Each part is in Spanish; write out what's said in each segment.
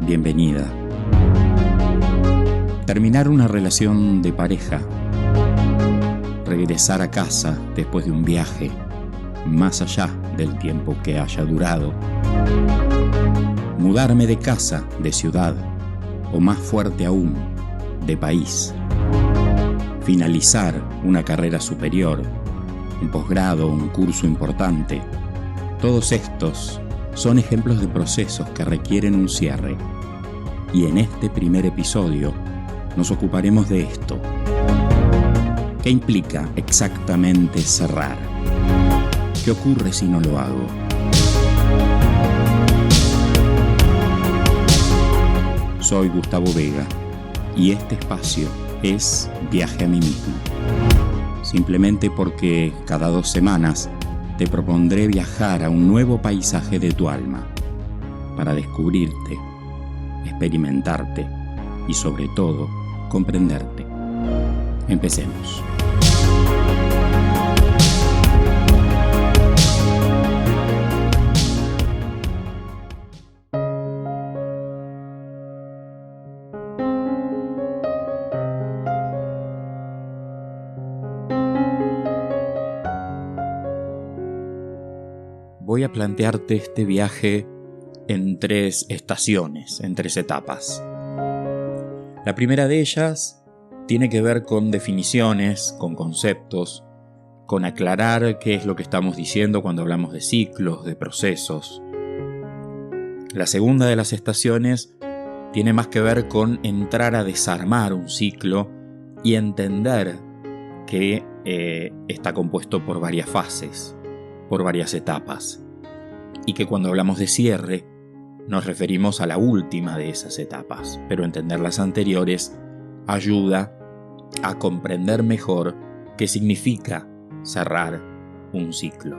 bienvenida. Terminar una relación de pareja, regresar a casa después de un viaje, más allá del tiempo que haya durado, mudarme de casa, de ciudad, o más fuerte aún, de país, finalizar una carrera superior, un posgrado, un curso importante. Todos estos son ejemplos de procesos que requieren un cierre. Y en este primer episodio nos ocuparemos de esto. ¿Qué implica exactamente cerrar? ¿Qué ocurre si no lo hago? Soy Gustavo Vega y este espacio es Viaje a mí mismo. Simplemente porque cada 2 semanas te propondré viajar a un nuevo paisaje de tu alma para descubrirte, experimentarte y sobre todo comprenderte. Empecemos. Voy a plantearte este viaje en 3 estaciones, en 3 etapas. La primera de ellas tiene que ver con definiciones, con conceptos, con aclarar qué es lo que estamos diciendo cuando hablamos de ciclos, de procesos. La segunda de las estaciones tiene más que ver con entrar a desarmar un ciclo y entender que está compuesto por varias fases, por varias etapas, y que cuando hablamos de cierre nos referimos a la última de esas etapas, pero entender las anteriores ayuda a comprender mejor qué significa cerrar un ciclo.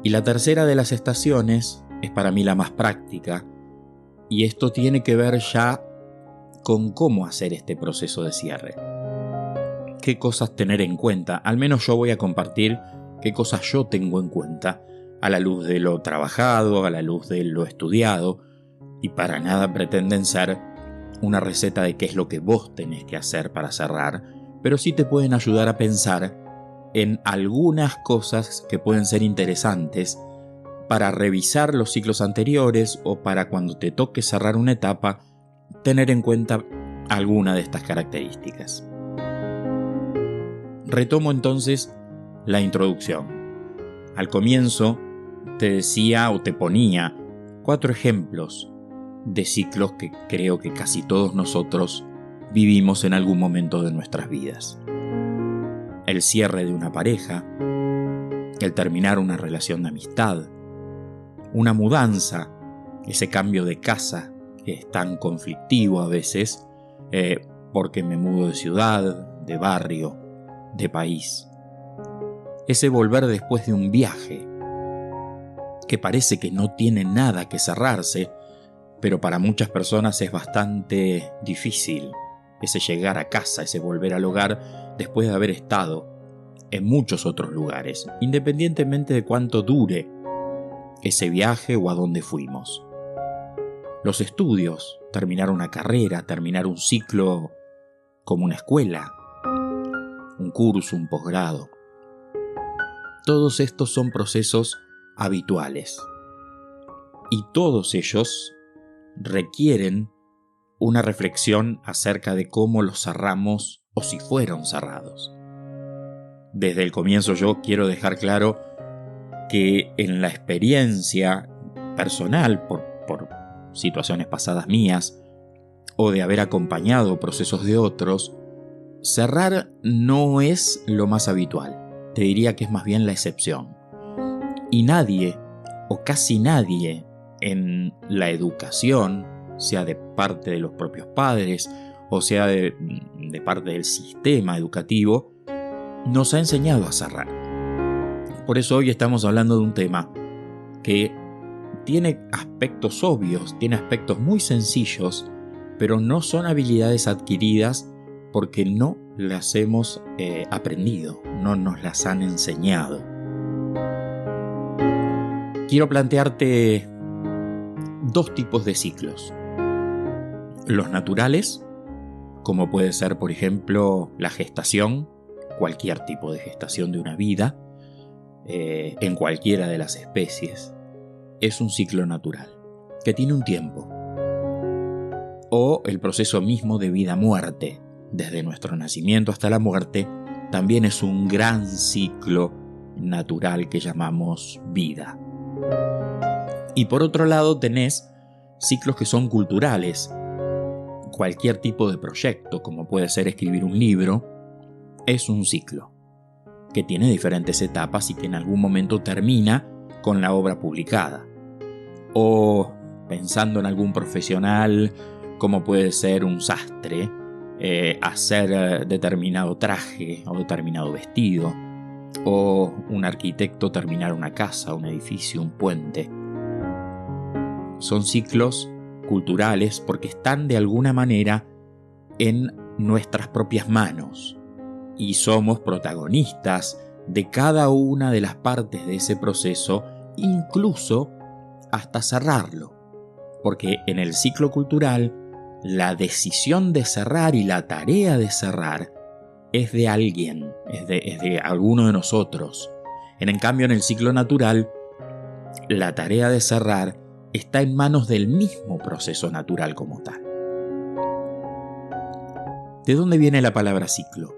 Y la tercera de las estaciones es para mí la más práctica, y esto tiene que ver ya con cómo hacer este proceso de cierre. ¿Qué cosas tener en cuenta? Al menos yo voy a compartir qué cosas yo tengo en cuenta a la luz de lo trabajado, a la luz de lo estudiado, y para nada pretenden ser una receta de qué es lo que vos tenés que hacer para cerrar, pero sí te pueden ayudar a pensar en algunas cosas que pueden ser interesantes para revisar los ciclos anteriores o para cuando te toque cerrar una etapa, tener en cuenta alguna de estas características. Retomo entonces la introducción. Al comienzo te decía o te ponía 4 ejemplos de ciclos que creo que casi todos nosotros vivimos en algún momento de nuestras vidas. El cierre de una pareja, el terminar una relación de amistad, una mudanza, ese cambio de casa que es tan conflictivo a veces, porque me mudo de ciudad, de barrio, de país. Ese volver después de un viaje, que parece que no tiene nada que cerrarse, pero para muchas personas es bastante difícil. Ese llegar a casa, ese volver al hogar después de haber estado en muchos otros lugares, independientemente de cuánto dure ese viaje o a dónde fuimos. Los estudios, terminar una carrera, terminar un ciclo como una escuela, un curso, un posgrado. Todos estos son procesos habituales y todos ellos requieren una reflexión acerca de cómo los cerramos o si fueron cerrados. Desde el comienzo yo quiero dejar claro que en la experiencia personal por situaciones pasadas mías o de haber acompañado procesos de otros, cerrar no es lo más habitual. Te diría que es más bien la excepción. Y nadie, o casi nadie, en la educación, sea de parte de los propios padres, o sea de parte del sistema educativo, nos ha enseñado a cerrar. Por eso hoy estamos hablando de un tema que tiene aspectos obvios, tiene aspectos muy sencillos, pero no son habilidades adquiridas porque no las hemos aprendido, no nos las han enseñado. Quiero plantearte 2 tipos de ciclos. los naturales, como puede ser, por ejemplo, la gestación, cualquier tipo de gestación de una vida, en cualquiera de las especies, es un ciclo natural, que tiene un tiempo. O el proceso mismo de vida-muerte, desde nuestro nacimiento hasta la muerte, también es un gran ciclo natural que llamamos vida. Y por otro lado tenés ciclos que son culturales. Cualquier tipo de proyecto, como puede ser escribir un libro, es un ciclo que tiene diferentes etapas y que en algún momento termina con la obra publicada. O pensando en algún profesional, como puede ser un sastre, hacer determinado traje o determinado vestido, o un arquitecto terminar una casa, un edificio, un puente. Son ciclos culturales porque están de alguna manera en nuestras propias manos y somos protagonistas de cada una de las partes de ese proceso, incluso hasta cerrarlo, porque en el ciclo cultural la decisión de cerrar y la tarea de cerrar es de alguien, es de alguno de nosotros. En cambio, en el ciclo natural, la tarea de cerrar está en manos del mismo proceso natural como tal. ¿De dónde viene la palabra ciclo?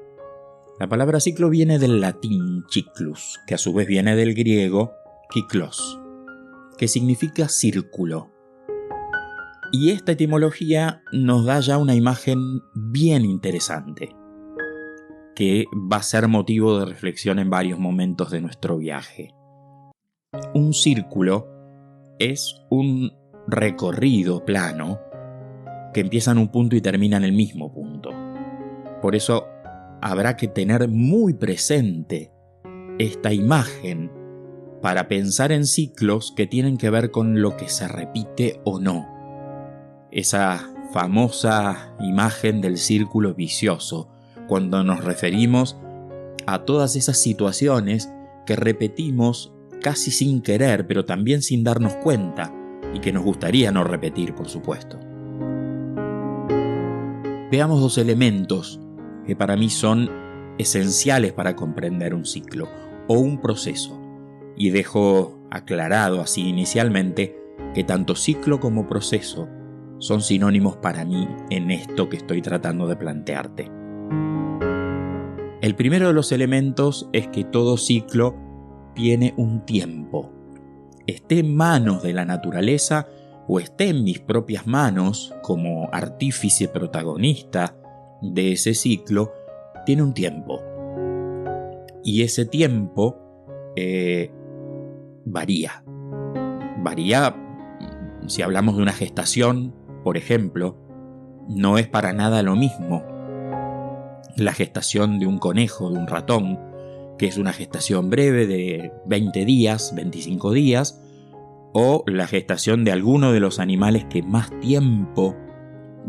La palabra ciclo viene del latín ciclus, que a su vez viene del griego kyklos, que significa círculo. Y esta etimología nos da ya una imagen bien interesante, que va a ser motivo de reflexión en varios momentos de nuestro viaje. Un círculo es un recorrido plano que empieza en un punto y termina en el mismo punto. Por eso habrá que tener muy presente esta imagen para pensar en ciclos que tienen que ver con lo que se repite o no. Esa famosa imagen del círculo vicioso, cuando nos referimos a todas esas situaciones que repetimos casi sin querer, pero también sin darnos cuenta, y que nos gustaría no repetir, por supuesto. Veamos dos elementos que para mí son esenciales para comprender un ciclo o un proceso, y dejo aclarado así inicialmente que tanto ciclo como proceso son sinónimos para mí en esto que estoy tratando de plantearte. El primero de los elementos es que todo ciclo tiene un tiempo. Esté en manos de la naturaleza o esté en mis propias manos como artífice protagonista de ese ciclo, tiene un tiempo. Y ese tiempo varía. Varía, si hablamos de una gestación, por ejemplo, no es para nada lo mismo la gestación de un conejo, de un ratón, que es una gestación breve de 20 días, 25 días, o la gestación de alguno de los animales que más tiempo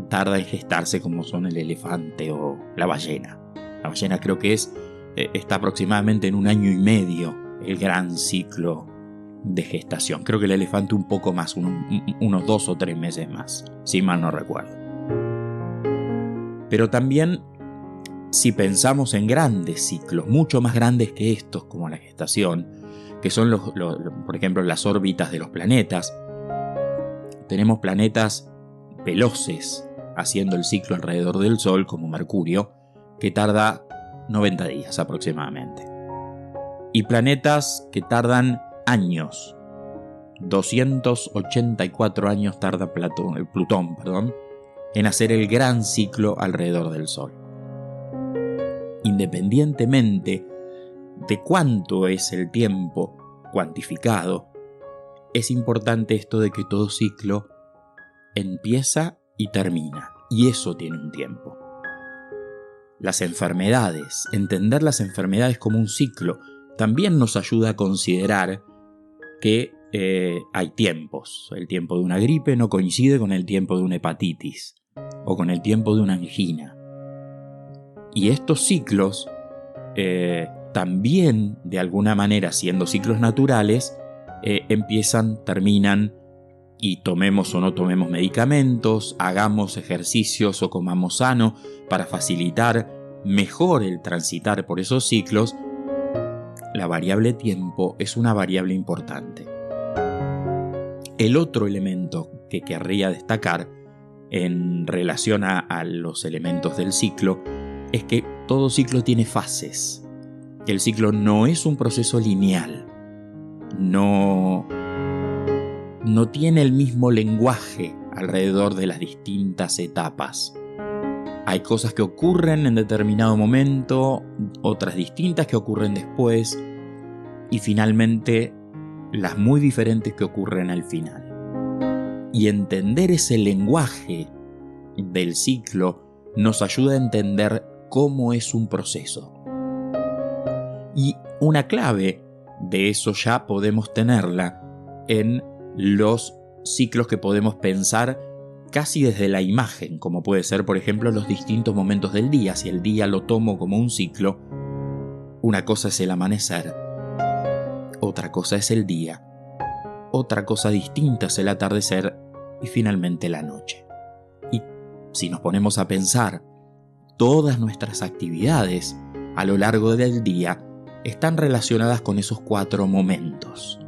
tarda en gestarse, como son el elefante o la ballena. La ballena creo que está aproximadamente en 1 año y medio el gran ciclo de gestación. Creo que el elefante un poco más, unos 2 o 3 meses más, si mal no recuerdo. Pero también, si pensamos en grandes ciclos, mucho más grandes que estos, como la gestación, que son por ejemplo las órbitas de los planetas, tenemos planetas veloces haciendo el ciclo alrededor del Sol, como Mercurio, que tarda 90 días aproximadamente. Y planetas que tardan años. 284 años tarda Plutón, en hacer el gran ciclo alrededor del Sol. Independientemente de cuánto es el tiempo cuantificado, es importante esto de que todo ciclo empieza y termina, y eso tiene un tiempo. Las enfermedades, entender las enfermedades como un ciclo, también nos ayuda a considerar que hay tiempos. El tiempo de una gripe no coincide con el tiempo de una hepatitis o con el tiempo de una angina. Y estos ciclos también, de alguna manera, siendo ciclos naturales, empiezan, terminan y tomemos o no tomemos medicamentos, hagamos ejercicios o comamos sano para facilitar mejor el transitar por esos ciclos, la variable tiempo es una variable importante. El otro elemento que querría destacar en relación a los elementos del ciclo es que todo ciclo tiene fases. El ciclo no es un proceso lineal. No tiene el mismo lenguaje alrededor de las distintas etapas. Hay cosas que ocurren en determinado momento, otras distintas que ocurren después, y finalmente las muy diferentes que ocurren al final. Y entender ese lenguaje del ciclo nos ayuda a entender cómo es un proceso. Y una clave de eso ya podemos tenerla en los ciclos que podemos pensar casi desde la imagen, como puede ser, por ejemplo, los distintos momentos del día. Si el día lo tomo como un ciclo, una cosa es el amanecer, otra cosa es el día, otra cosa distinta es el atardecer y finalmente la noche. Y si nos ponemos a pensar, todas nuestras actividades a lo largo del día están relacionadas con esos 4 momentos.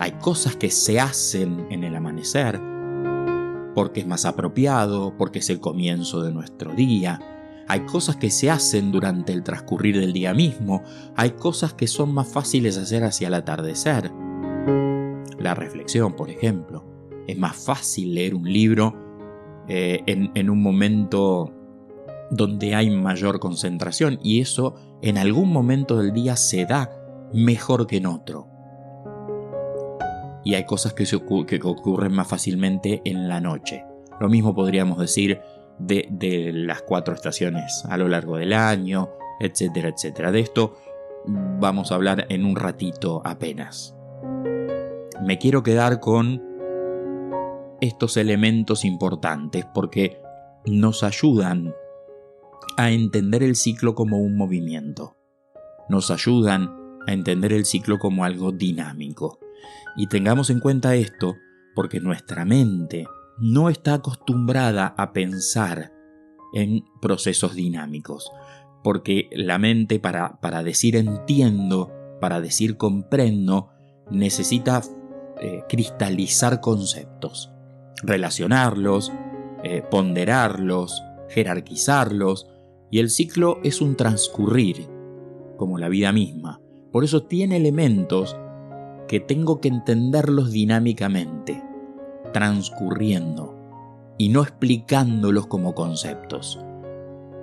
Hay cosas que se hacen en el amanecer porque es más apropiado, porque es el comienzo de nuestro día. Hay cosas que se hacen durante el transcurrir del día mismo. Hay cosas que son más fáciles de hacer hacia el atardecer. La reflexión, por ejemplo. Es más fácil leer un libro en un momento donde hay mayor concentración, y eso en algún momento del día se da mejor que en otro. Y hay cosas que ocurren más fácilmente en la noche. Lo mismo podríamos decir de las 4 estaciones a lo largo del año, etcétera, etcétera. De esto vamos a hablar en un ratito apenas. Me quiero quedar con estos elementos importantes porque nos ayudan a entender el ciclo como un movimiento. Nos ayudan a entender el ciclo como algo dinámico. Y tengamos en cuenta esto porque nuestra mente no está acostumbrada a pensar en procesos dinámicos. Porque la mente para decir entiendo, para decir comprendo, necesita cristalizar conceptos, relacionarlos, ponderarlos, jerarquizarlos. Y el ciclo es un transcurrir, como la vida misma. Por eso tiene elementos que tengo que entenderlos dinámicamente, transcurriendo, y no explicándolos como conceptos.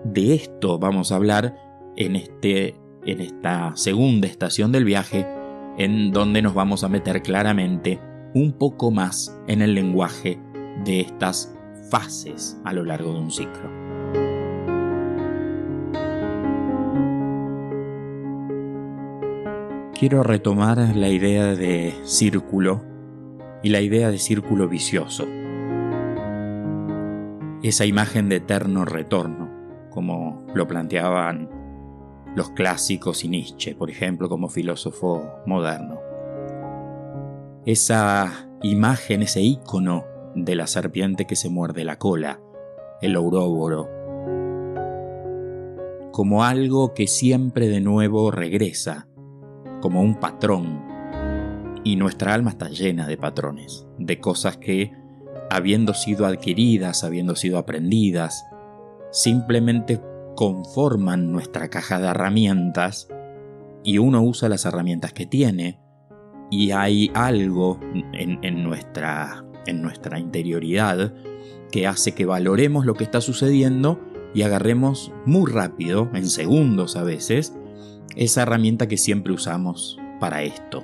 De esto vamos a hablar en esta segunda estación del viaje, en donde nos vamos a meter claramente un poco más en el lenguaje de estas fases a lo largo de un ciclo. Quiero retomar la idea de círculo y la idea de círculo vicioso. Esa imagen de eterno retorno, como lo planteaban los clásicos y Nietzsche, por ejemplo, como filósofo moderno. Esa imagen, ese ícono de la serpiente que se muerde la cola, el ouróboro, como algo que siempre de nuevo regresa, como un patrón. Y nuestra alma está llena de patrones, de cosas que, habiendo sido adquiridas, habiendo sido aprendidas, simplemente conforman nuestra caja de herramientas, y uno usa las herramientas que tiene, y hay algo en nuestra interioridad que hace que valoremos lo que está sucediendo y agarremos muy rápido, en segundos a veces, esa herramienta que siempre usamos para esto,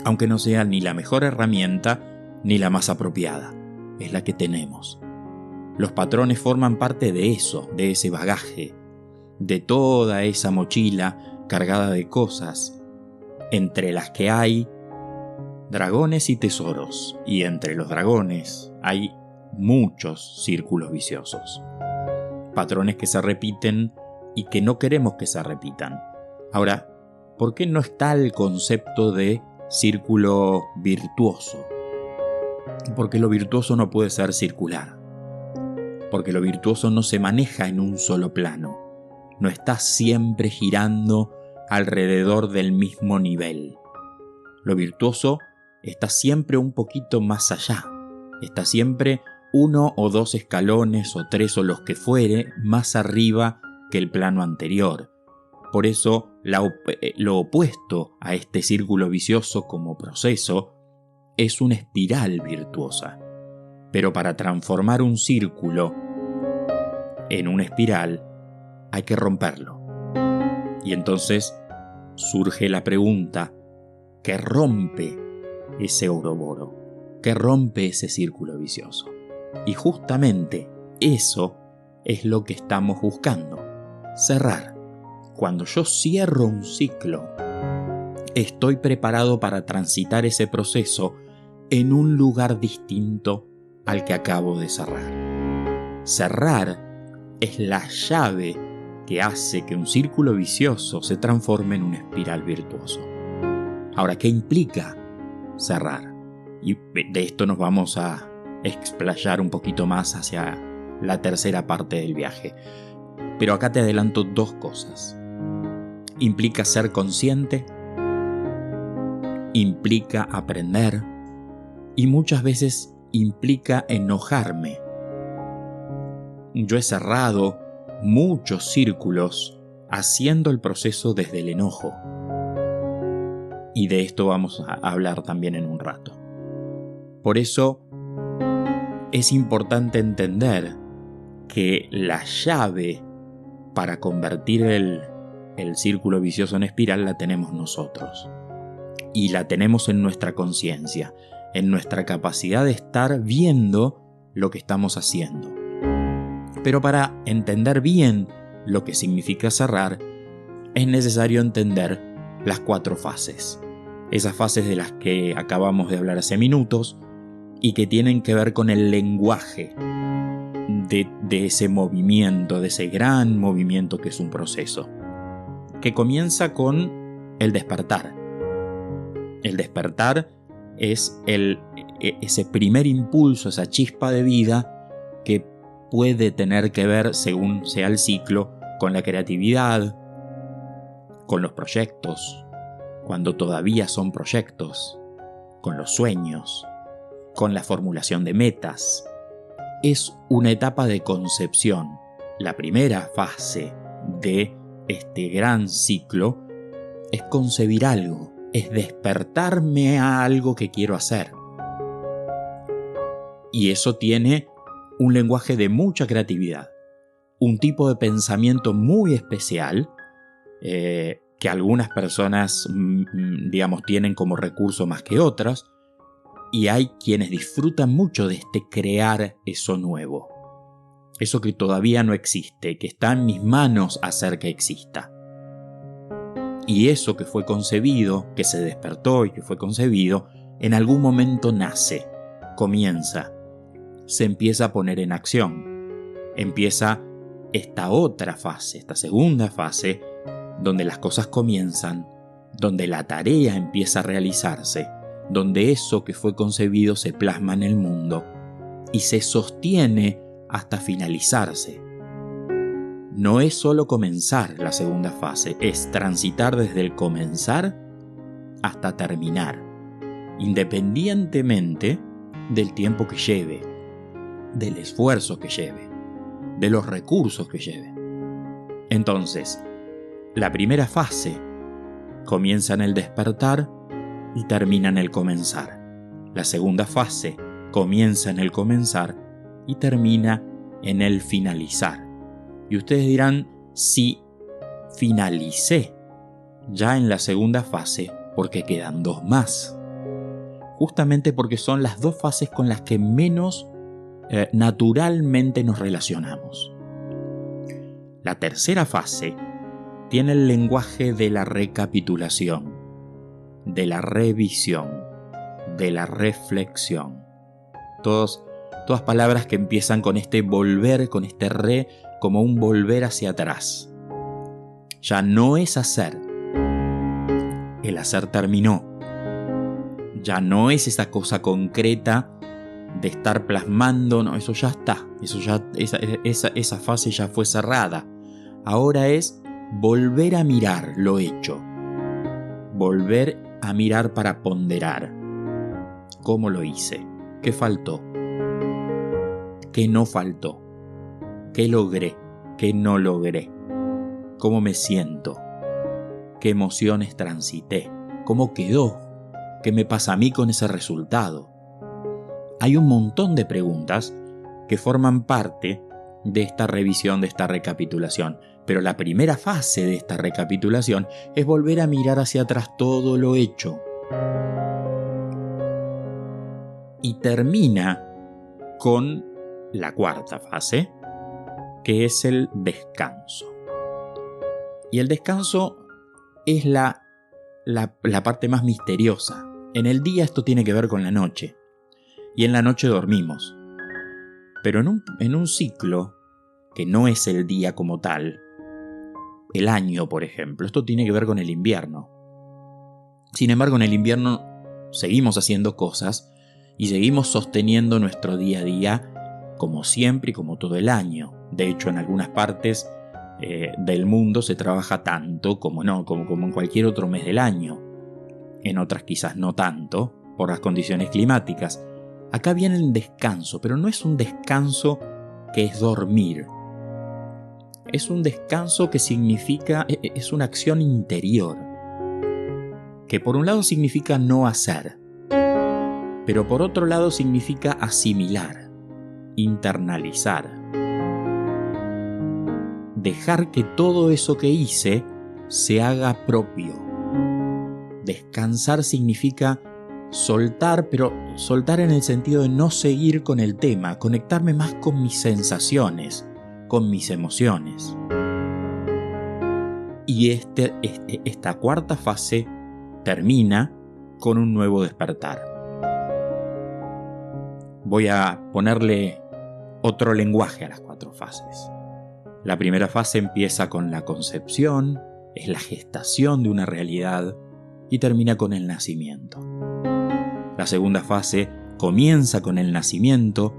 aunque no sea ni la mejor herramienta ni la más apropiada, es la que tenemos. Los patrones forman parte de eso, de ese bagaje, de toda esa mochila cargada de cosas, entre las que hay dragones y tesoros, y entre los dragones hay muchos círculos viciosos, patrones que se repiten y que no queremos que se repitan. Ahora, ¿por qué no está el concepto de círculo virtuoso? Porque lo virtuoso no puede ser circular. Porque lo virtuoso no se maneja en un solo plano. No está siempre girando alrededor del mismo nivel. Lo virtuoso está siempre un poquito más allá. Está siempre 1 o 2 escalones o 3 o los que fuere más arriba que el plano anterior. Por eso lo opuesto a este círculo vicioso como proceso es una espiral virtuosa. Pero para transformar un círculo en una espiral hay que romperlo. Y entonces surge la pregunta: ¿qué rompe ese Ouroboros? ¿Qué rompe ese círculo vicioso? Y justamente eso es lo que estamos buscando: cerrar. Cuando yo cierro un ciclo, estoy preparado para transitar ese proceso en un lugar distinto al que acabo de cerrar. Cerrar es la llave que hace que un círculo vicioso se transforme en una espiral virtuoso. Ahora, ¿qué implica cerrar? Y de esto nos vamos a explayar un poquito más hacia la tercera parte del viaje. Pero acá te adelanto 2 cosas. Implica ser consciente, implica aprender y muchas veces implica enojarme. Yo he cerrado muchos círculos haciendo el proceso desde el enojo. Y de esto vamos a hablar también en un rato. Por eso es importante entender que la llave para convertir el círculo vicioso en espiral la tenemos nosotros. Y la tenemos en nuestra conciencia, en nuestra capacidad de estar viendo lo que estamos haciendo. Pero para entender bien lo que significa cerrar, es necesario entender las 4 fases. Esas fases de las que acabamos de hablar hace minutos y que tienen que ver con el lenguaje de ese movimiento, de ese gran movimiento que es un proceso, que comienza con el despertar. El despertar es ese primer impulso, esa chispa de vida que puede tener que ver, según sea el ciclo, con la creatividad, con los proyectos, cuando todavía son proyectos, con los sueños, con la formulación de metas. Es una etapa de concepción. La primera fase de este gran ciclo es concebir algo, es despertarme a algo que quiero hacer. Y eso tiene un lenguaje de mucha creatividad, un tipo de pensamiento muy especial que algunas personas, tienen como recurso más que otras, y hay quienes disfrutan mucho de este crear eso nuevo, eso que todavía no existe, que está en mis manos hacer que exista. Y eso que fue concebido, que se despertó y que fue concebido, en algún momento nace, comienza, se empieza a poner en acción. Empieza esta otra fase, esta segunda fase, donde las cosas comienzan, donde la tarea empieza a realizarse, donde eso que fue concebido se plasma en el mundo y se sostiene hasta finalizarse. No es solo comenzar la segunda fase, es transitar desde el comenzar hasta terminar, independientemente del tiempo que lleve, del esfuerzo que lleve, de los recursos que lleve. Entonces, la primera fase comienza en el despertar y termina en el comenzar. La segunda fase comienza en el comenzar y termina en el finalizar. Y ustedes dirán, si finalicé ya en la segunda fase, ¿por qué quedan 2 más? Justamente porque son las 2 fases con las que menos naturalmente nos relacionamos. La tercera fase tiene el lenguaje de la recapitulación, de la revisión, de la reflexión. Todas palabras que empiezan con este volver, con este re, como un volver hacia atrás. Ya no es hacer. El hacer terminó. Ya no es esa cosa concreta de estar plasmando, no, eso ya está, esa fase ya fue cerrada. Ahora es volver a mirar lo hecho, volver a mirar para ponderar. ¿Cómo lo hice? ¿Qué faltó? ¿Qué no faltó? ¿Qué logré? ¿Qué no logré? ¿Cómo me siento? ¿Qué emociones transité? ¿Cómo quedó? ¿Qué me pasa a mí con ese resultado? Hay un montón de preguntas que forman parte de esta revisión, de esta recapitulación. Pero la primera fase de esta recapitulación es volver a mirar hacia atrás todo lo hecho. Y termina con la cuarta fase, que es el descanso. Y el descanso es la parte más misteriosa. En el día esto tiene que ver con la noche. Y en la noche dormimos. Pero en un ciclo, que no es el día como tal, el año, por ejemplo, esto tiene que ver con el invierno. Sin embargo, en el invierno seguimos haciendo cosas y seguimos sosteniendo nuestro día a día como siempre y como todo el año. De hecho, en algunas partes del mundo se trabaja tanto como en cualquier otro mes del año. En otras quizás no tanto, por las condiciones climáticas. Acá viene el descanso, pero no es un descanso que es dormir. Es un descanso que significa, es una acción interior. Que por un lado significa no hacer, pero por otro lado significa asimilar, internalizar. Dejar que todo eso que hice se haga propio. Descansar significa soltar, pero soltar en el sentido de no seguir con el tema, conectarme más con mis sensaciones, con mis emociones. Y esta cuarta fase termina con un nuevo despertar. Voy a ponerle otro lenguaje a las 4 fases. La primera fase empieza con la concepción, es la gestación de una realidad y termina con el nacimiento. La segunda fase comienza con el nacimiento,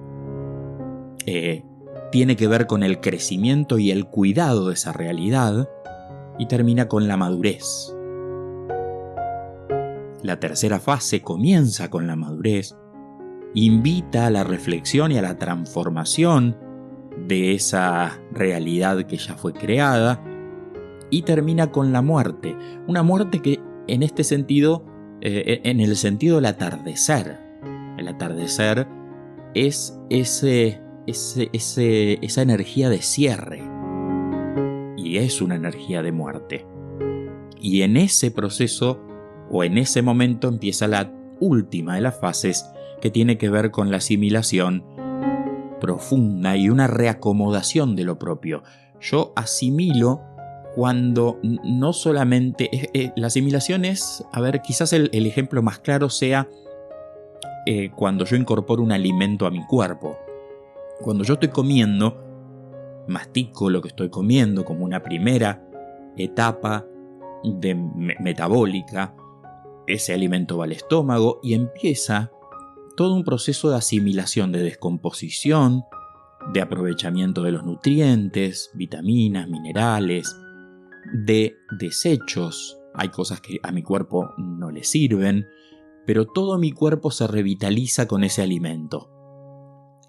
tiene que ver con el crecimiento y el cuidado de esa realidad y termina con la madurez. La tercera fase comienza con la madurez, invita a la reflexión y a la transformación de esa realidad que ya fue creada y termina con la muerte. Una muerte que en este sentido, en el sentido del atardecer. El atardecer es esa energía de cierre y es una energía de muerte. Y en ese proceso o en ese momento empieza la última de las fases que tiene que ver con la asimilación profunda y una reacomodación de lo propio. Yo asimilo cuando no solamente... la asimilación es, quizás el ejemplo más claro sea cuando yo incorporo un alimento a mi cuerpo. Cuando yo estoy comiendo, mastico lo que estoy comiendo como una primera etapa metabólica, ese alimento va al estómago y empieza todo un proceso de asimilación, de descomposición, de aprovechamiento de los nutrientes, vitaminas, minerales, de desechos. Hay cosas que a mi cuerpo no le sirven, pero todo mi cuerpo se revitaliza con ese alimento.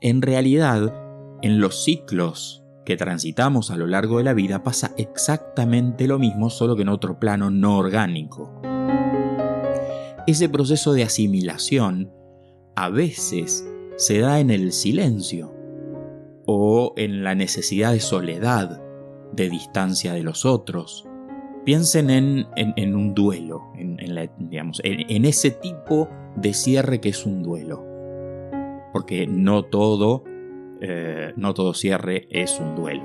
En realidad, en los ciclos que transitamos a lo largo de la vida pasa exactamente lo mismo, solo que en otro plano no orgánico. Ese proceso de asimilación a veces se da en el silencio o en la necesidad de soledad, de distancia de los otros. Piensen en un duelo, en ese tipo de cierre que es un duelo. Porque no todo cierre es un duelo.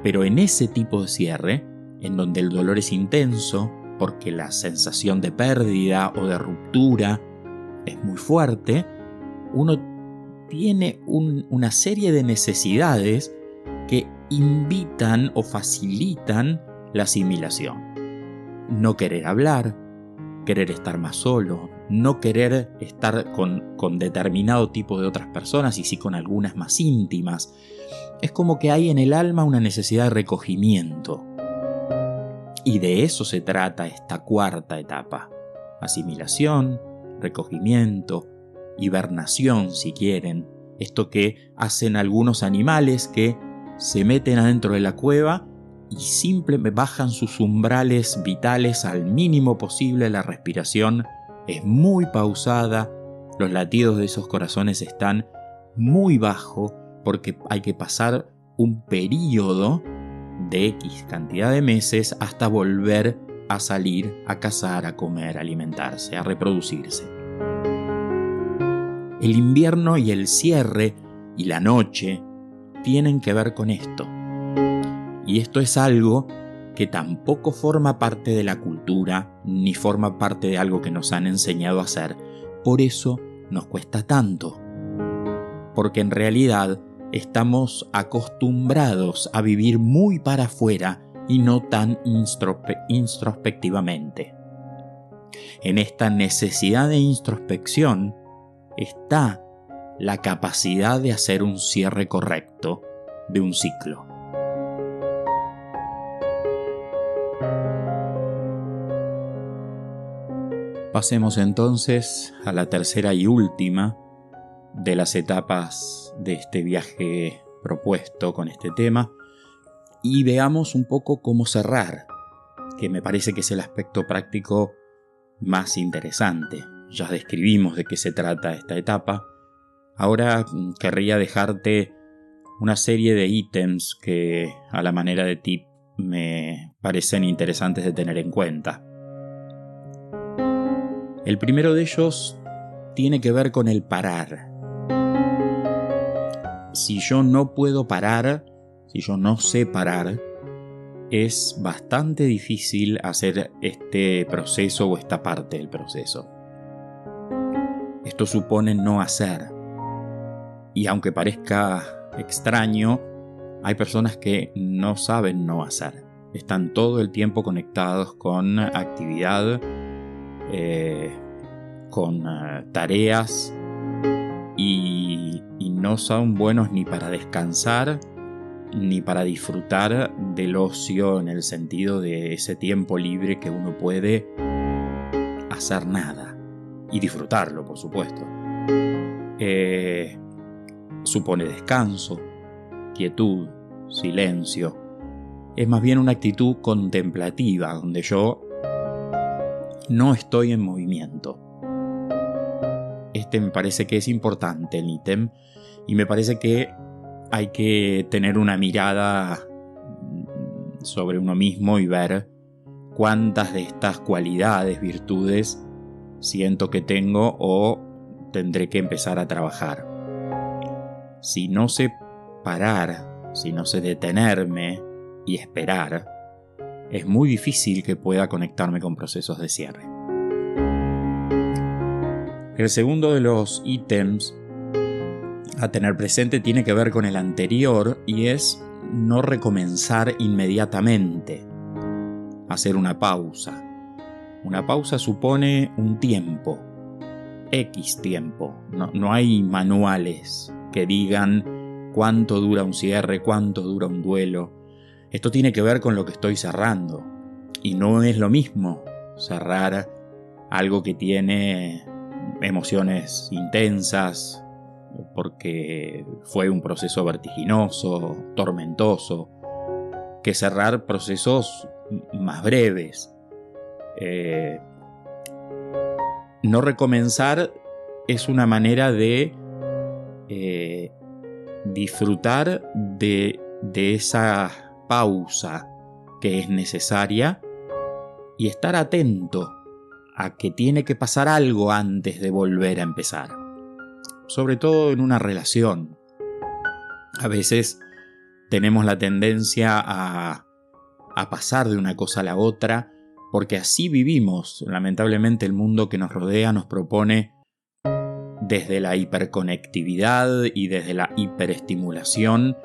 Pero en ese tipo de cierre, en donde el dolor es intenso, porque la sensación de pérdida o de ruptura es muy fuerte, uno tiene una serie de necesidades que invitan o facilitan la asimilación. No querer hablar, querer estar más solo, no querer estar con determinado tipo de otras personas y sí con algunas más íntimas. Es como que hay en el alma una necesidad de recogimiento. Y de eso se trata esta cuarta etapa. Asimilación, recogimiento, hibernación si quieren. Esto que hacen algunos animales que se meten adentro de la cueva y simplemente bajan sus umbrales vitales al mínimo posible. La respiración es muy pausada, los latidos de esos corazones están muy bajos porque hay que pasar un periodo de X cantidad de meses hasta volver a salir, a cazar, a comer, a alimentarse, a reproducirse. El invierno y el cierre y la noche tienen que ver con esto. Y esto es algo que tampoco forma parte de la cultura, ni forma parte de algo que nos han enseñado a hacer. Por eso nos cuesta tanto. Porque en realidad estamos acostumbrados a vivir muy para afuera y no tan introspectivamente. En esta necesidad de introspección está la capacidad de hacer un cierre correcto de un ciclo. Pasemos entonces a la tercera y última de las etapas de este viaje propuesto con este tema y veamos un poco cómo cerrar, que me parece que es el aspecto práctico más interesante. Ya describimos de qué se trata esta etapa. Ahora querría dejarte una serie de ítems que a la manera de tip me parecen interesantes de tener en cuenta. El primero de ellos tiene que ver con el parar. Si yo no puedo parar, si yo no sé parar, es bastante difícil hacer este proceso o esta parte del proceso. Esto supone no hacer. Y aunque parezca extraño, hay personas que no saben no hacer. Están todo el tiempo conectados con actividad, con tareas y no son buenos ni para descansar ni para disfrutar del ocio en el sentido de ese tiempo libre que uno puede hacer nada y disfrutarlo, por supuesto. Supone descanso, quietud, silencio. Es más bien una actitud contemplativa donde yo no estoy en movimiento. Este me parece que es importante el ítem y me parece que hay que tener una mirada sobre uno mismo y ver cuántas de estas cualidades, virtudes siento que tengo o tendré que empezar a trabajar. Si no sé parar, si no sé detenerme y esperar, es muy difícil que pueda conectarme con procesos de cierre. El segundo de los ítems a tener presente tiene que ver con el anterior y es no recomenzar inmediatamente, hacer una pausa. Una pausa supone un tiempo, X tiempo. No hay manuales que digan cuánto dura un cierre, cuánto dura un duelo. Esto tiene que ver con lo que estoy cerrando. Y no es lo mismo cerrar algo que tiene emociones intensas, porque fue un proceso vertiginoso, tormentoso, que cerrar procesos más breves. No recomenzar es una manera de disfrutar de esa pausa que es necesaria y estar atento a que tiene que pasar algo antes de volver a empezar. Sobre todo en una relación. A veces tenemos la tendencia a pasar de una cosa a la otra, porque así vivimos. Lamentablemente el mundo que nos rodea nos propone, desde la hiperconectividad y desde la hiperestimulación,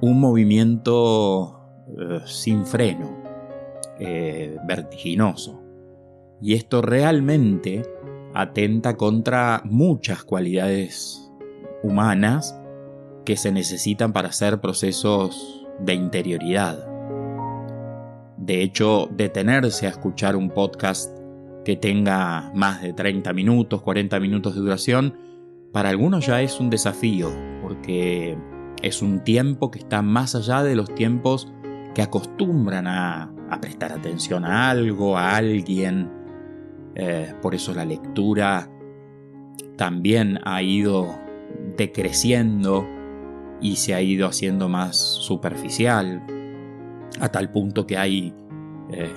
un movimiento sin freno, vertiginoso. Y esto realmente atenta contra muchas cualidades humanas que se necesitan para hacer procesos de interioridad. De hecho, detenerse a escuchar un podcast que tenga más de 30 minutos, 40 minutos de duración, para algunos ya es un desafío, porque es un tiempo que está más allá de los tiempos que acostumbran a prestar atención a algo, a alguien. Por eso la lectura también ha ido decreciendo y se ha ido haciendo más superficial, a tal punto que hay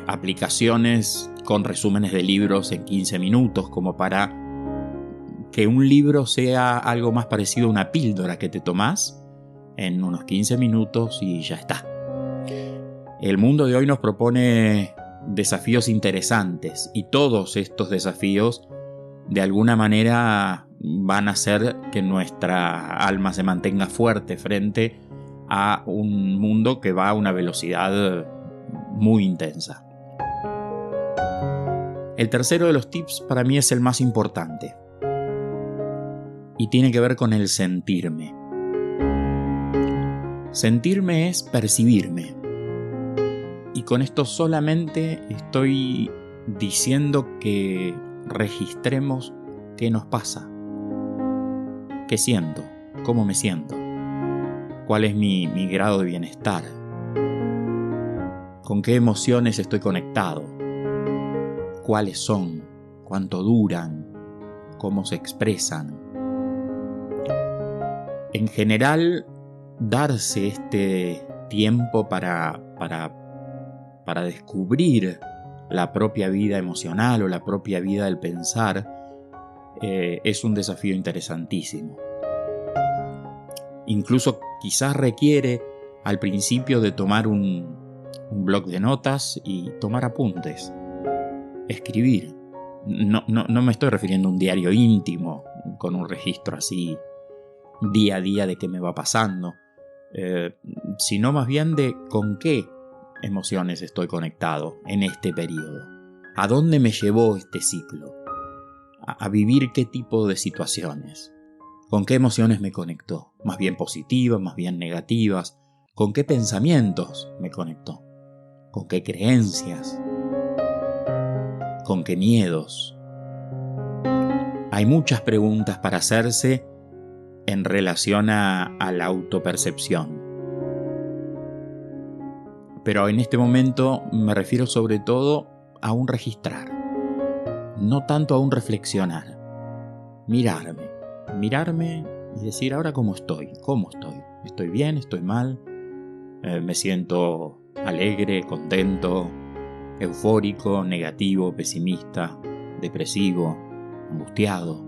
aplicaciones con resúmenes de libros en 15 minutos, como para que un libro sea algo más parecido a una píldora que te tomás en unos 15 minutos y ya está. El mundo de hoy nos propone desafíos interesantes, y todos estos desafíos de alguna manera van a hacer que nuestra alma se mantenga fuerte frente a un mundo que va a una velocidad muy intensa. El tercero de los tips para mí es el más importante y tiene que ver con el sentirme. Sentirme es percibirme, y con esto solamente estoy diciendo que registremos qué nos pasa, qué siento, cómo me siento, cuál es mi grado de bienestar, con qué emociones estoy conectado, cuáles son, cuánto duran, cómo se expresan. En general, darse este tiempo para descubrir la propia vida emocional o la propia vida del pensar es un desafío interesantísimo. Incluso quizás requiere al principio de tomar un bloc de notas y tomar apuntes, escribir. No me estoy refiriendo a un diario íntimo con un registro así día a día de qué me va pasando, sino más bien de con qué emociones estoy conectado en este periodo. ¿A dónde me llevó este ciclo? ¿A vivir qué tipo de situaciones? ¿Con qué emociones me conectó? ¿Más bien positivas, más bien negativas? ¿Con qué pensamientos me conectó? ¿Con qué creencias? ¿Con qué miedos? Hay muchas preguntas para hacerse en relación a la autopercepción. Pero en este momento me refiero sobre todo a un registrar, no tanto a un reflexionar. Mirarme y decir ahora cómo estoy, ¿estoy bien, estoy mal? ¿Me siento alegre, contento, eufórico, negativo, pesimista, depresivo, angustiado?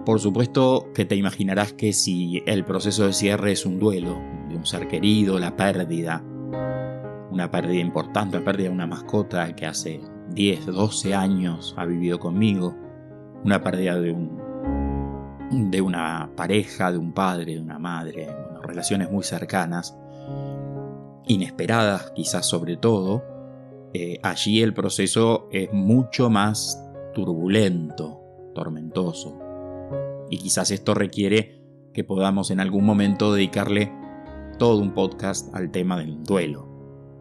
Por supuesto que te imaginarás que si el proceso de cierre es un duelo de un ser querido, la pérdida, una pérdida importante, la pérdida de una mascota que hace 10, 12 años ha vivido conmigo, una pérdida de una pareja, de un padre, de una madre, bueno, relaciones muy cercanas, inesperadas quizás sobre todo, allí el proceso es mucho más turbulento, tormentoso. Y quizás esto requiere que podamos en algún momento dedicarle todo un podcast al tema del duelo.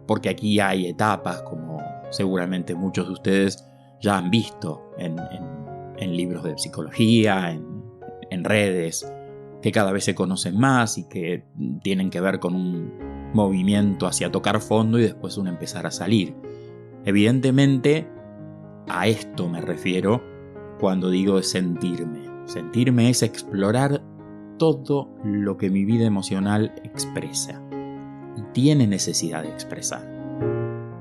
Porque aquí hay etapas, como seguramente muchos de ustedes ya han visto en libros de psicología, en redes, que cada vez se conocen más y que tienen que ver con un movimiento hacia tocar fondo y después un empezar a salir. Evidentemente, a esto me refiero cuando digo sentirme. Sentirme es explorar todo lo que mi vida emocional expresa y tiene necesidad de expresar.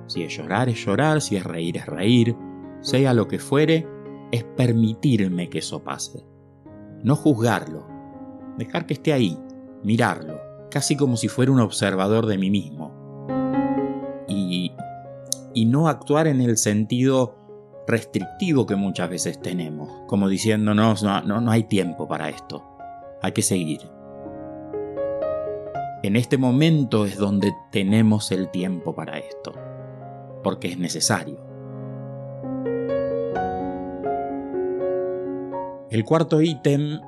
Si es llorar, si es reír, sea lo que fuere, es permitirme que eso pase. No juzgarlo, dejar que esté ahí, mirarlo, casi como si fuera un observador de mí mismo. Y no actuar en el sentido restrictivo que muchas veces tenemos, como diciéndonos no hay tiempo para esto, hay que seguir. En este momento es donde tenemos el tiempo para esto. porque es necesario. El cuarto ítem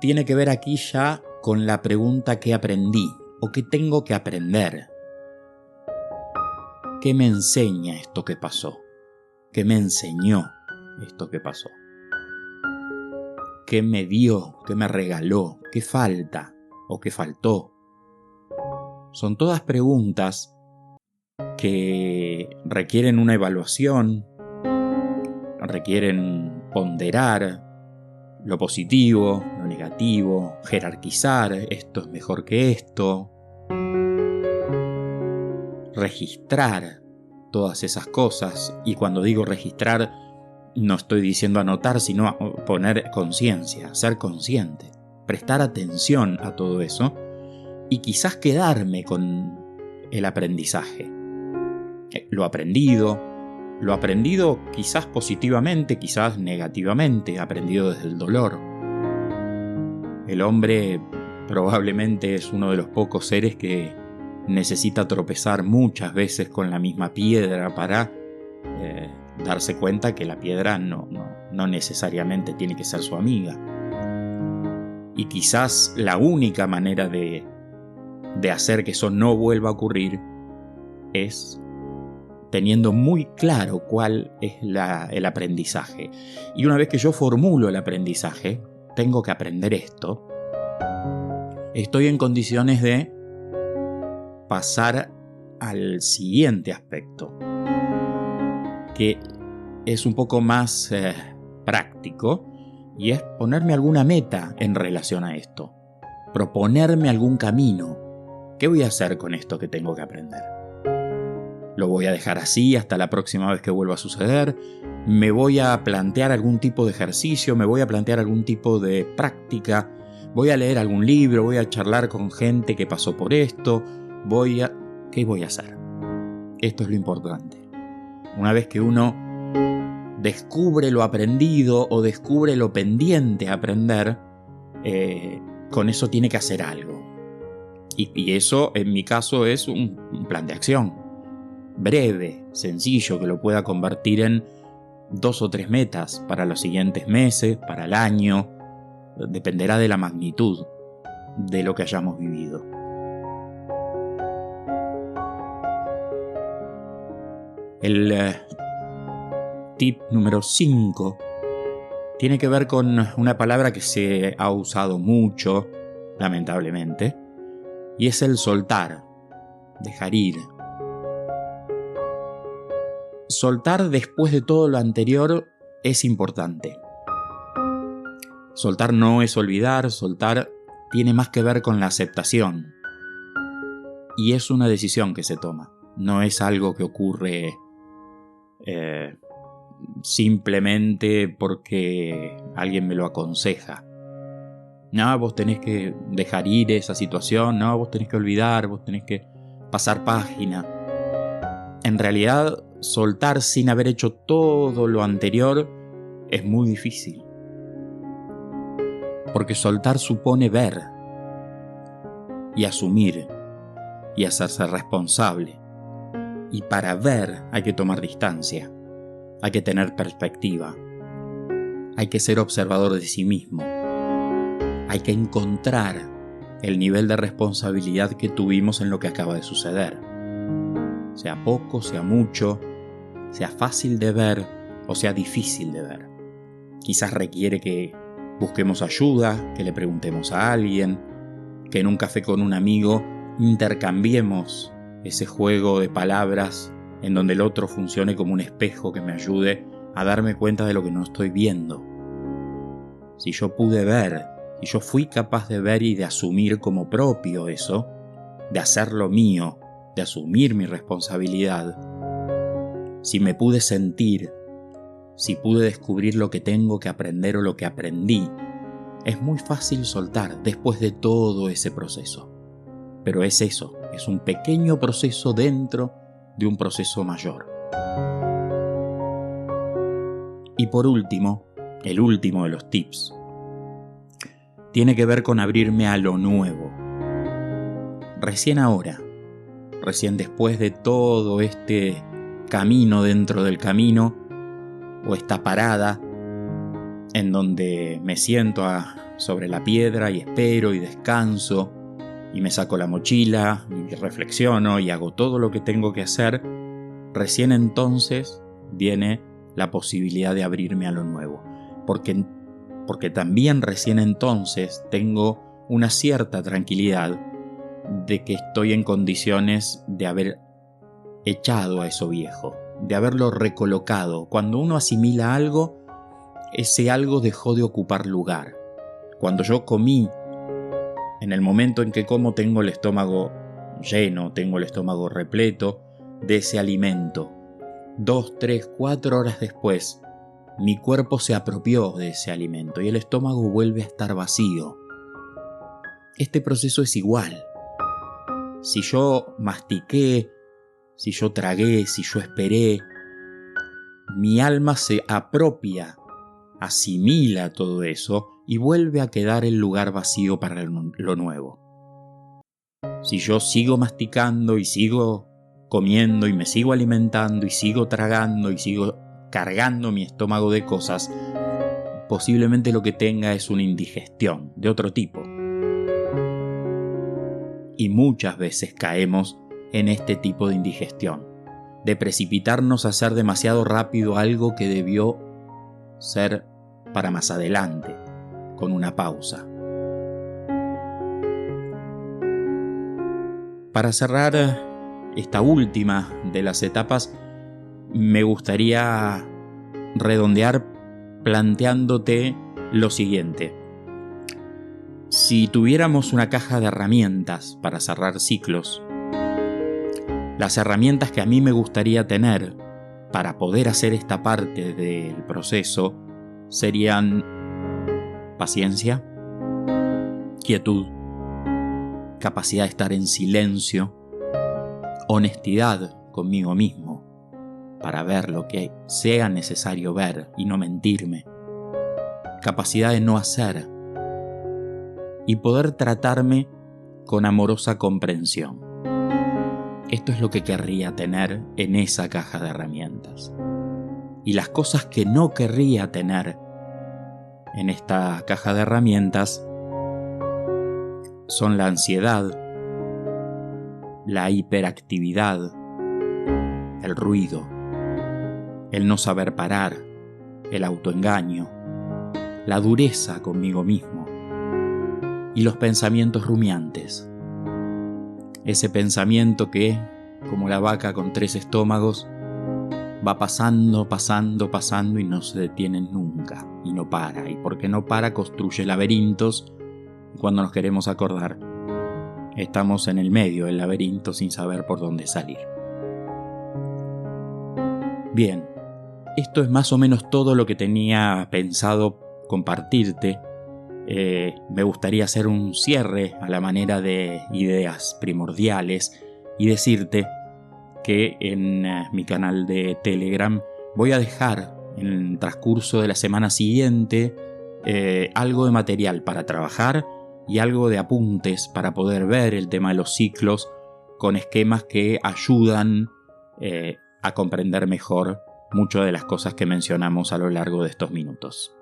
tiene que ver aquí ya con la pregunta ¿qué aprendí? ¿O qué tengo que aprender? ¿Qué me enseña esto que pasó? ¿Qué me enseñó esto que pasó? ¿Qué me dio? ¿Qué me regaló? ¿Qué falta? ¿O qué faltó? Son todas preguntas que requieren una evaluación, requieren ponderar lo positivo, lo negativo, jerarquizar, esto es mejor que esto, registrar todas esas cosas. Y cuando digo registrar, no estoy diciendo anotar, sino poner conciencia, ser consciente, prestar atención a todo eso y quizás quedarme con el aprendizaje. Lo aprendido quizás positivamente, quizás negativamente, aprendido desde el dolor. El hombre probablemente es uno de los pocos seres que necesita tropezar muchas veces con la misma piedra para darse cuenta que la piedra no necesariamente tiene que ser su amiga. Y quizás la única manera de hacer que eso no vuelva a ocurrir es teniendo muy claro cuál es el aprendizaje. Y una vez que yo formulo el aprendizaje, tengo que aprender esto, estoy en condiciones de pasar al siguiente aspecto, que es un poco más práctico, y es ponerme alguna meta en relación a esto, proponerme algún camino. ¿Qué voy a hacer con esto que tengo que aprender? ¿Lo voy a dejar así hasta la próxima vez que vuelva a suceder? ¿Me voy a plantear algún tipo de ejercicio? ¿Me voy a plantear algún tipo de práctica? ¿Voy a leer algún libro? ¿Voy a charlar con gente que pasó por esto? ¿Qué voy a hacer? Esto es lo importante. Una vez que uno descubre lo aprendido o descubre lo pendiente a aprender, con eso tiene que hacer algo. Y eso, en mi caso, es un plan de acción. Breve, sencillo, que lo pueda convertir en 2 o 3 metas para los siguientes meses, para el año. Dependerá de la magnitud de lo que hayamos vivido. El tip número 5 tiene que ver con una palabra que se ha usado mucho, lamentablemente, y es el soltar, dejar ir. Soltar después de todo lo anterior es importante. Soltar no es olvidar, soltar tiene más que ver con la aceptación. Y es una decisión que se toma, no es algo que ocurre simplemente porque alguien me lo aconseja. No, vos tenés que dejar ir esa situación, no, vos tenés que olvidar, vos tenés que pasar página. En realidad, soltar sin haber hecho todo lo anterior es muy difícil. Porque soltar supone ver y asumir y hacerse responsable. Y para ver hay que tomar distancia, hay que tener perspectiva, hay que ser observador de sí mismo, hay que encontrar el nivel de responsabilidad que tuvimos en lo que acaba de suceder. Sea poco, sea mucho, sea fácil de ver o sea difícil de ver. Quizás requiere que busquemos ayuda, que le preguntemos a alguien, que en un café con un amigo intercambiemos ese juego de palabras en donde el otro funcione como un espejo que me ayude a darme cuenta de lo que no estoy viendo. Si yo pude ver, si yo fui capaz de ver y de asumir como propio eso, de hacerlo mío, de asumir mi responsabilidad, si me pude sentir, si pude descubrir lo que tengo que aprender o lo que aprendí, es muy fácil soltar después de todo ese proceso. Pero es eso, es un pequeño proceso dentro de un proceso mayor. Y por último, el último de los tips, tiene que ver con abrirme a lo nuevo. Recién ahora, recién después de todo este camino dentro del camino o esta parada en donde me siento sobre la piedra y espero y descanso y me saco la mochila y reflexiono y hago todo lo que tengo que hacer, recién entonces viene la posibilidad de abrirme a lo nuevo. Porque también recién entonces tengo una cierta tranquilidad de que estoy en condiciones de haber echado a eso viejo, de haberlo recolocado. Cuando uno asimila algo, ese algo dejó de ocupar lugar. Cuando yo comí, en el momento en que como tengo el estómago lleno, tengo el estómago repleto de ese alimento. 2, 3, 4 horas después, mi cuerpo se apropió de ese alimento y el estómago vuelve a estar vacío. Este proceso es igual. Si yo mastiqué, si yo tragué, si yo esperé, mi alma se apropia, asimila todo eso y vuelve a quedar el lugar vacío para lo nuevo. Si yo sigo masticando y sigo comiendo y me sigo alimentando y sigo tragando y sigo cargando mi estómago de cosas, posiblemente lo que tenga es una indigestión de otro tipo. Y muchas veces caemos en este tipo de indigestión, de precipitarnos a hacer demasiado rápido algo que debió ser para más adelante, con una pausa. Para cerrar esta última de las etapas, me gustaría redondear planteándote lo siguiente. Si tuviéramos una caja de herramientas para cerrar ciclos, las herramientas que a mí me gustaría tener para poder hacer esta parte del proceso serían paciencia, quietud, capacidad de estar en silencio, honestidad conmigo mismo para ver lo que sea necesario ver y no mentirme, capacidad de no hacer y poder tratarme con amorosa comprensión. Esto es lo que querría tener en esa caja de herramientas. Y las cosas que no querría tener en esta caja de herramientas son la ansiedad, la hiperactividad, el ruido, el no saber parar, el autoengaño, la dureza conmigo mismo y los pensamientos rumiantes. Ese pensamiento que, como la vaca con 3 estómagos, va pasando y no se detiene nunca y no para. Y porque no para, construye laberintos y cuando nos queremos acordar, estamos en el medio del laberinto sin saber por dónde salir. Bien, esto es más o menos todo lo que tenía pensado compartirte. Me gustaría hacer un cierre a la manera de ideas primordiales y decirte que en mi canal de Telegram voy a dejar en el transcurso de la semana siguiente algo de material para trabajar y algo de apuntes para poder ver el tema de los ciclos con esquemas que ayudan a comprender mejor muchas de las cosas que mencionamos a lo largo de estos minutos.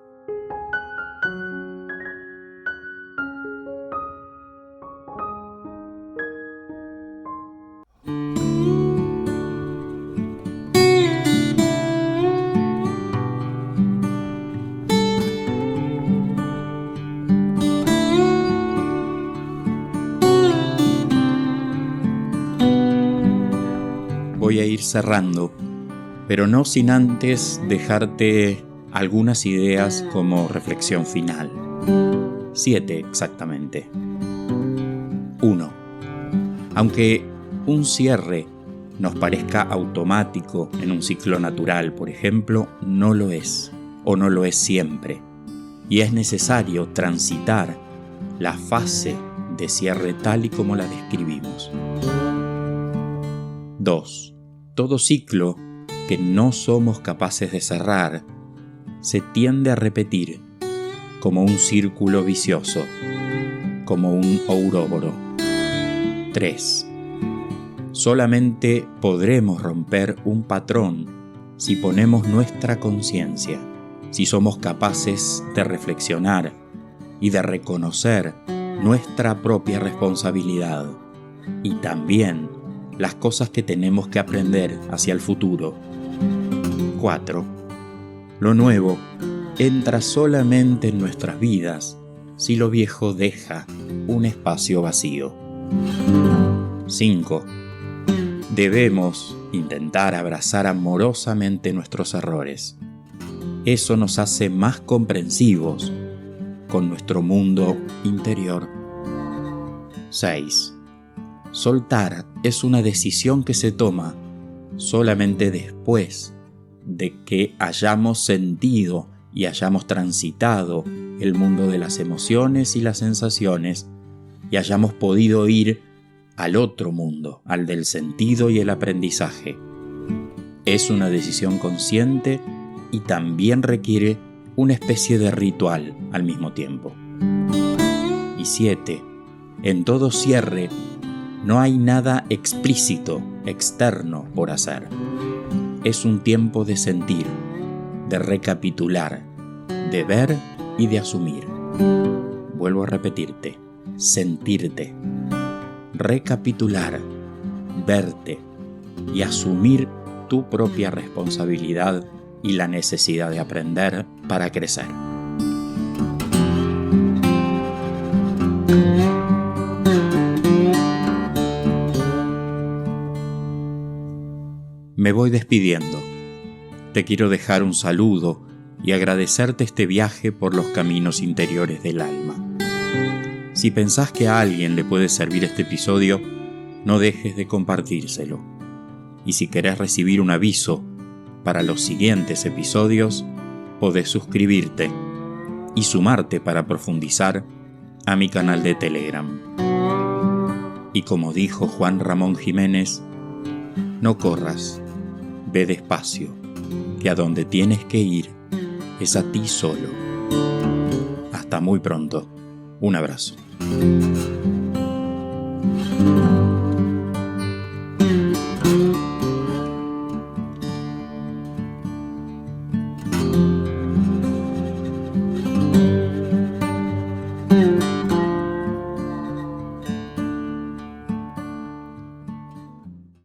Voy a ir cerrando, pero no sin antes dejarte algunas ideas como reflexión final. 7 exactamente. 1. Aunque un cierre nos parezca automático en un ciclo natural, por ejemplo, no lo es, o no lo es siempre. Y es necesario transitar la fase de cierre tal y como la describimos. 2. Todo ciclo que no somos capaces de cerrar se tiende a repetir como un círculo vicioso, como un ouróboro. 3. Solamente podremos romper un patrón si ponemos nuestra conciencia, si somos capaces de reflexionar y de reconocer nuestra propia responsabilidad y también las cosas que tenemos que aprender hacia el futuro. 4. Lo nuevo entra solamente en nuestras vidas si lo viejo deja un espacio vacío. 5. Debemos intentar abrazar amorosamente nuestros errores. Eso nos hace más comprensivos con nuestro mundo interior. 6. Soltar es una decisión que se toma solamente después de que hayamos sentido y hayamos transitado el mundo de las emociones y las sensaciones y hayamos podido ir al otro mundo, al del sentido y el aprendizaje. Es una decisión consciente y también requiere una especie de ritual al mismo tiempo. Y 7. En todo cierre no hay nada explícito, externo por hacer. Es un tiempo de sentir, de recapitular, de ver y de asumir. Vuelvo a repetirte, sentirte, recapitular, verte y asumir tu propia responsabilidad y la necesidad de aprender para crecer. Me voy despidiendo. Te quiero dejar un saludo y agradecerte este viaje por los caminos interiores del alma. Si pensás que a alguien le puede servir este episodio, no dejes de compartírselo. Y si querés recibir un aviso para los siguientes episodios, podés suscribirte y sumarte para profundizar a mi canal de Telegram. Y como dijo Juan Ramón Jiménez, no corras, ve despacio, que a donde tienes que ir es a ti solo. Hasta muy pronto. Un abrazo.